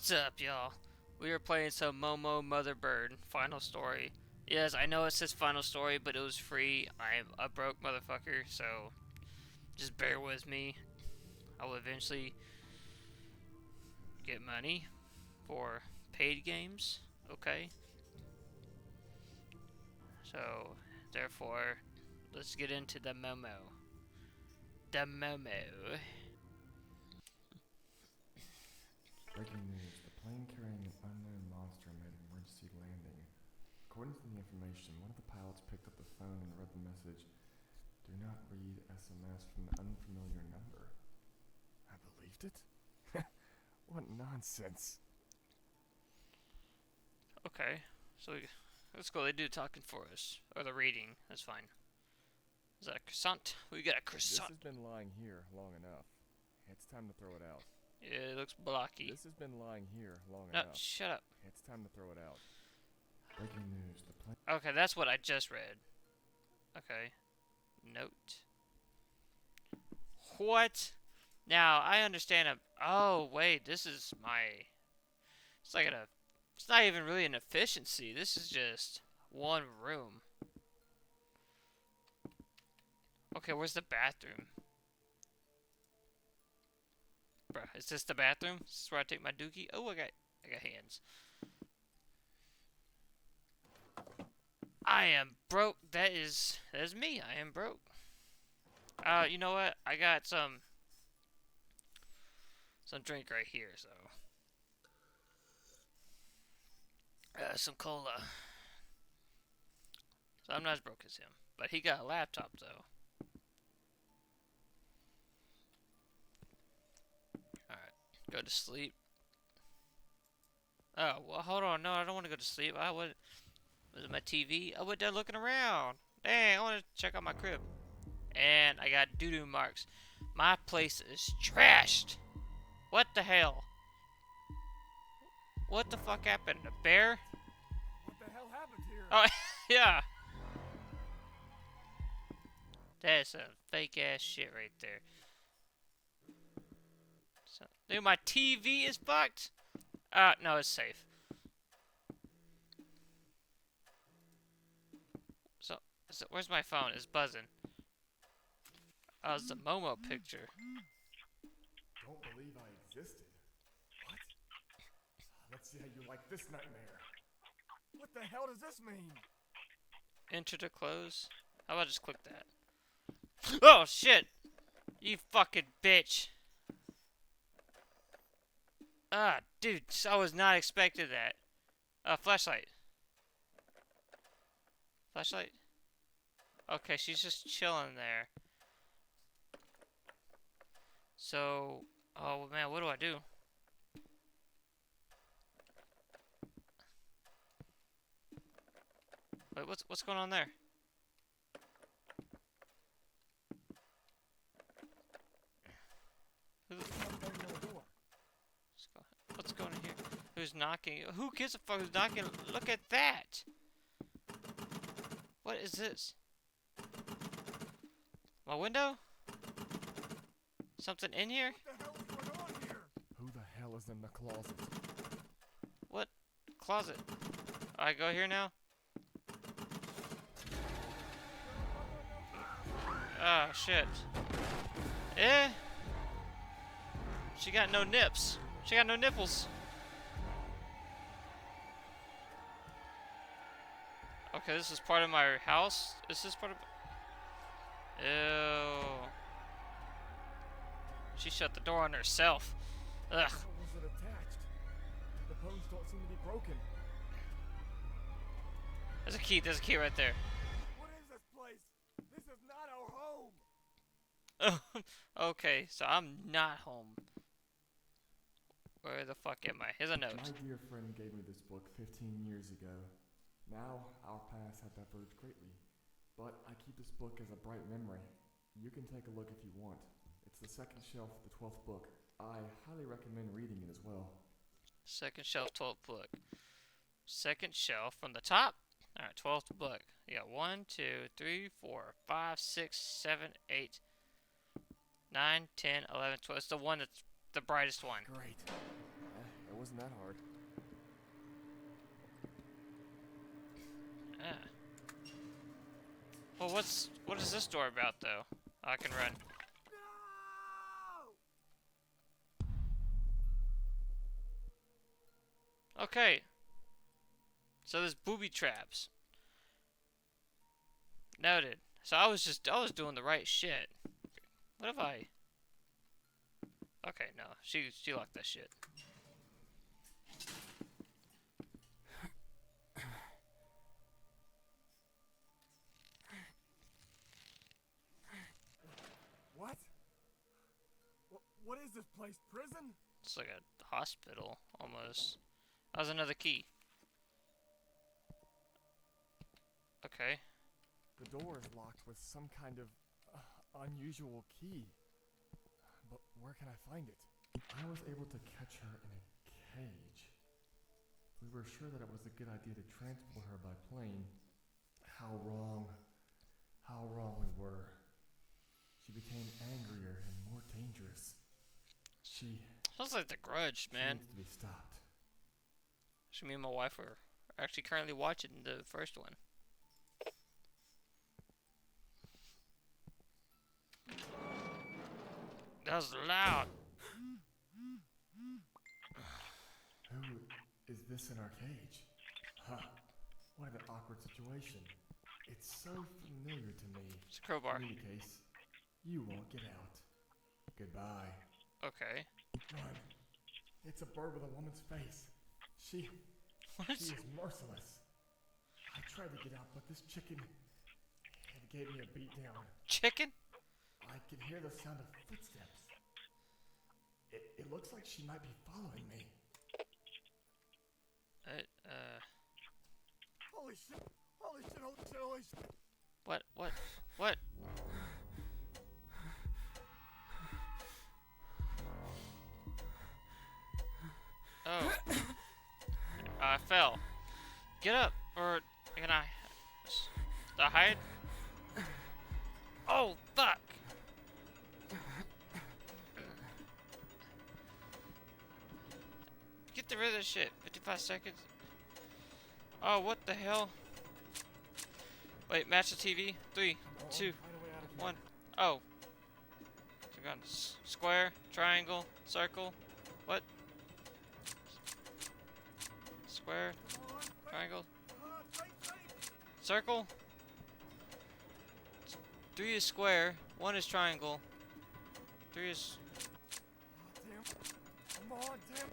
What's up, y'all? We are playing some Momo Motherbird Final Story. Yes, I know it says Final Story, but it was free. I'm a broke motherfucker, so just bear with me. I will eventually get money for paid games, okay? So, therefore, let's get into the Momo. The Momo. Breaking news. The plane carrying an unknown monster made an emergency landing. According to the information, one of the pilots picked up the phone and read the message, "Do not read SMS from an unfamiliar number." I believed it? What nonsense. Okay, so let's go. They do the talking for us. Or the reading. That's fine. Is that a croissant? We got a This croissant. has been lying here long enough. It's time to throw it out. Yeah, it looks blocky. This has been lying here long No, enough. shut up. It's time to throw it out. Breaking news. The plane... Okay, that's what I just read. Okay. Note. What? Now, I understand. Oh, wait. This is my... It's like a... It's not even really an efficiency. This is just one room. Okay, where's the bathroom? Bruh, is this the bathroom? This is where I take my dookie? Oh, I got hands. I am broke. That is me. I am broke. You know what? I got some drink right here, so some cola. So I'm not as broke as him, but he got a laptop though. All right, go to sleep. Oh well, hold on. No, I don't want to go to sleep. Was it my TV? I went there looking around. Dang, I want to check out my crib. And I got doo-doo marks. My place is trashed. What the hell? What the fuck happened? A bear? What the hell happened here? Oh, yeah. That's some fake ass shit right there. So, dude, my TV is fucked. No, it's safe. So, where's my phone? It's buzzing. Oh, it's the Momo picture. Don't believe I existed. What? Let's see how you like this nightmare. What the hell does this mean? Enter to close. How about I just click that? Oh, shit. You fucking bitch. Dude, I was not expecting that. Flashlight. Flashlight? Okay, she's just chilling there. So, oh man, what do I do? Wait, what's going on there? What's going on here? Who's knocking? Who gives a fuck who's knocking? Look at that! What is this? My window? Something in here? What the hell is going on here? Who the hell is in the closet? What? Closet. I go here now? Oh, shit. Eh? She got no nips. She got no nipples. Okay, this is part of my house? Is this part of... Ew. She shut the door on herself. Ugh. How was it attached? The bones don't seem to be broken. There's a key right there. What is this place? This is not our home. Okay, so I'm not home. Where the fuck am I? Here's a note. My dear friend gave me this book 15 years ago. Now, our paths have diverged greatly. But I keep this book as a bright memory. You can take a look if you want. It's the second shelf of the 12th book. I highly recommend reading it as well. Second shelf, 12th book. Second shelf from the top. Alright, 12th book. You got 1, 2, 3, 4, 5, 6, 7, 8, 9, 10, 11, 12. It's the one that's the brightest one. Great. It wasn't that hard. Yeah. Well, what is this door about though? I can run. Okay. So there's booby traps. Noted. So I was doing the right shit. What if I? Okay, no. She locked that shit. What? What is this place? Prison? It's like a hospital almost. That was another key. Okay. The door is locked with some kind of unusual key. But where can I find it? I was able to catch her in a cage. We were sure that it was a good idea to transport her by plane. How wrong we were. She became angrier and more dangerous. She Sounds like The Grudge, man. needs to be stopped. Actually, me and my wife are actually currently watching the first one. That was loud. Who is this in our cage? Huh. What an awkward situation. It's so familiar to me. It's a crowbar. In any case, you won't get out. Goodbye. Okay. Run. It's a bird with a woman's face. She What? is merciless. I tried to get out, but this chicken it gave me a beat down. Chicken? I can hear the sound of footsteps. It looks like she might be following me. Holy shit! Holy shit! Holy shit! Holy shit! What? Oh. I fell. Get up, or can I? Did I hide? Oh, fuck! Get rid of this shit. 55 seconds. Oh, what the hell? Wait, match the TV. 3, 2, 1. Oh. So gone square, triangle, circle. What? Square, triangle, circle. 3 is square, 1 is triangle, 3 is. Come on, Tim.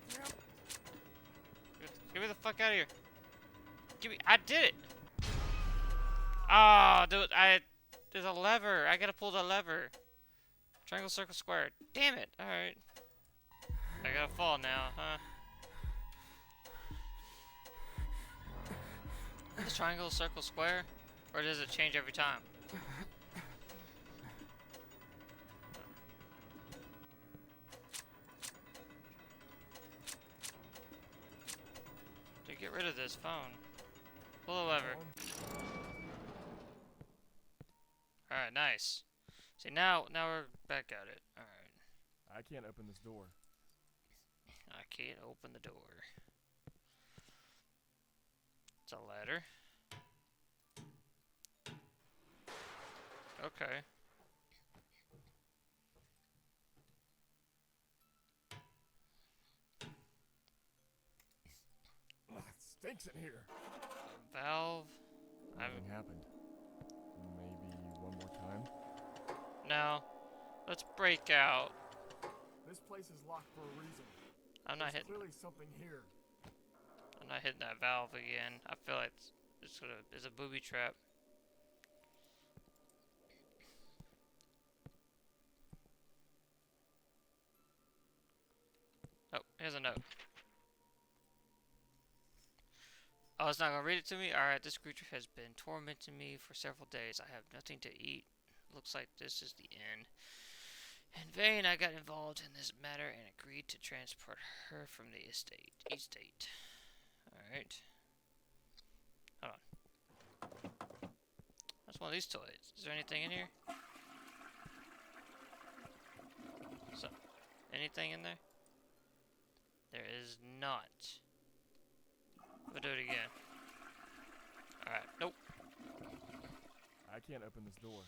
Tim. Get me the fuck out of here. Give me. I did it. Oh, dude, there's a lever. I gotta pull the lever. Triangle, circle, square. Damn it. Alright. I gotta fall now, huh? Is triangle, circle, square? Or does it change every time? To get rid of this phone. Pull the lever. Alright, nice. See, now we're back at it. Alright. I can't open this door. I can't open the door. It's a ladder. Okay. It stinks in here. Valve. Nothing happened. Maybe one more time? No. Let's break out. This place is locked for a reason. I'm not There's hitting. clearly something here. I'm not hitting that valve again. I feel like it's a booby trap. Oh, here's a note. Oh, it's not gonna read it to me? Alright, this creature has been tormenting me for several days. I have nothing to eat. Looks like this is the end. In vain, I got involved in this matter and agreed to transport her from the estate. Alright. Hold on. That's one of these toys. Is there anything in here? So, anything in there? is not. We'll do it again. Alright, nope. I can't open this door.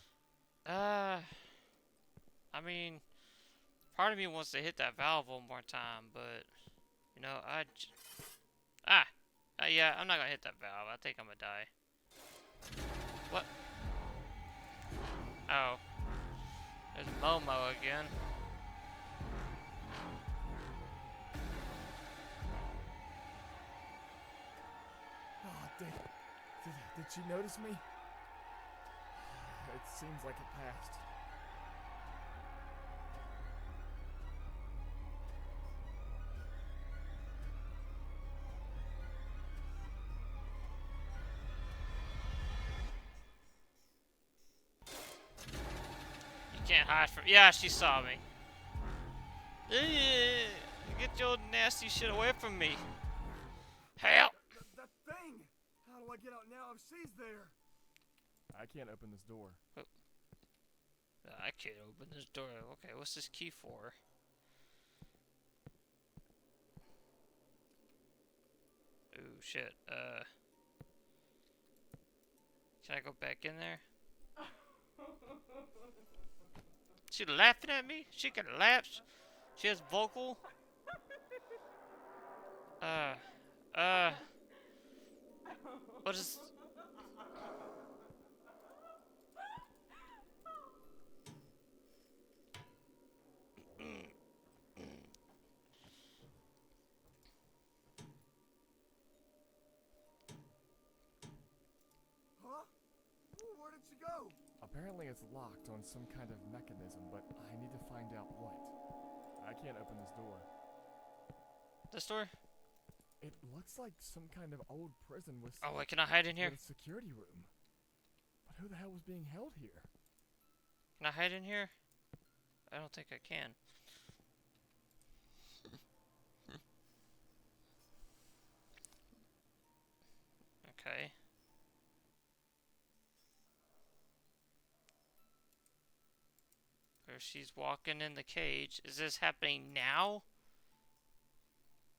I mean, part of me wants to hit that valve one more time, but, you know, yeah, I'm not gonna hit that valve. I think I'm gonna die. What? Oh. There's Momo again. Oh, did she notice me? It seems like it passed. You can't hide from. Yeah, she saw me. Get your nasty shit away from me. Help! That thing! How do I get out now if she's there? I can't open this door. Oh. I can't open this door. Okay, what's this key for? Ooh, shit. Can I go back in there? She laughing at me? She can laugh. She has vocal. What is... Huh? Where did she go? Apparently it's locked on some kind of mechanism, but I need to find out what. I can't open this door. This door? It looks like some kind of old prison with... Oh, wait, can I hide in here? With a security room. But who the hell was being held here? Can I hide in here? I don't think I can. Okay. Or she's walking in the cage. Is this happening now?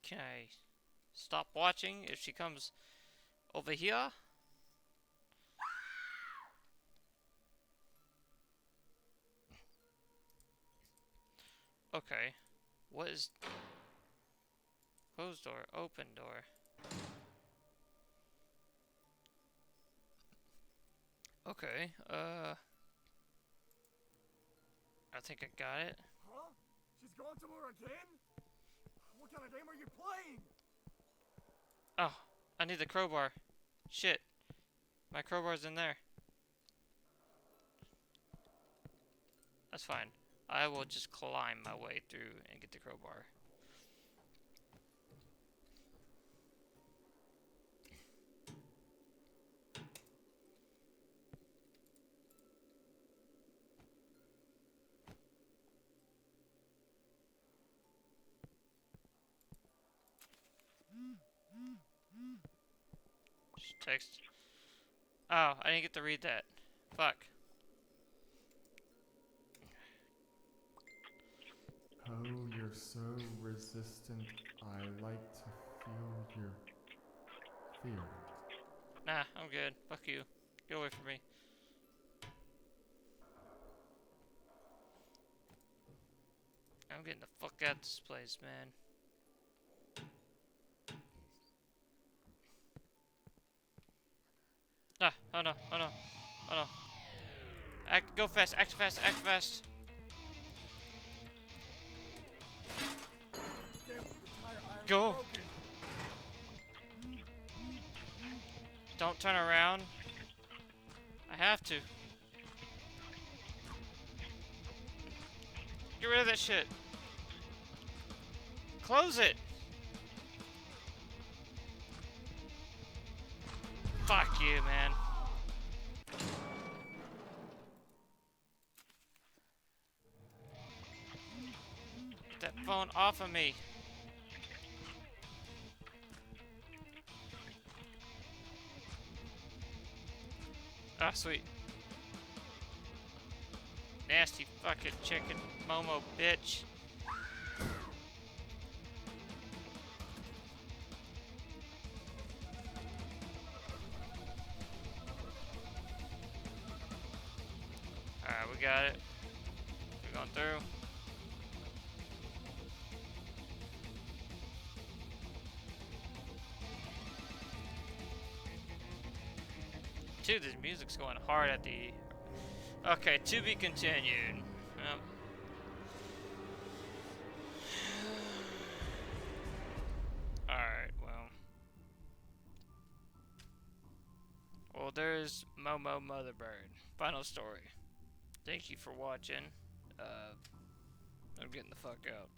Can I stop watching if she comes over here? Okay. What is... Closed door, open door. Okay, I think I got it. Huh? She's gone somewhere again? What kind of game are you playing? Oh, I need the crowbar. Shit. My crowbar's in there. That's fine. I will just climb my way through and get the crowbar. Just text. Oh, I didn't get to read that. Fuck. Oh, you're so resistant. I like to feel your fear. Nah, I'm good. Fuck you. Get away from me. I'm getting the fuck out of this place, man. Ah, oh no, oh no, oh no. Go fast, act fast, act fast. Go. Don't turn around. I have to. Get rid of that shit. Close it. Fuck you, man. Get that phone off of me. Ah, sweet. Nasty fucking chicken Momo bitch. got it. We're going through. Dude, this music's going hard at the... Okay, to be continued. Yep. Alright, well. Well, there's Momo Motherbird. Final story. Thank you for watching. I'm getting the fuck out.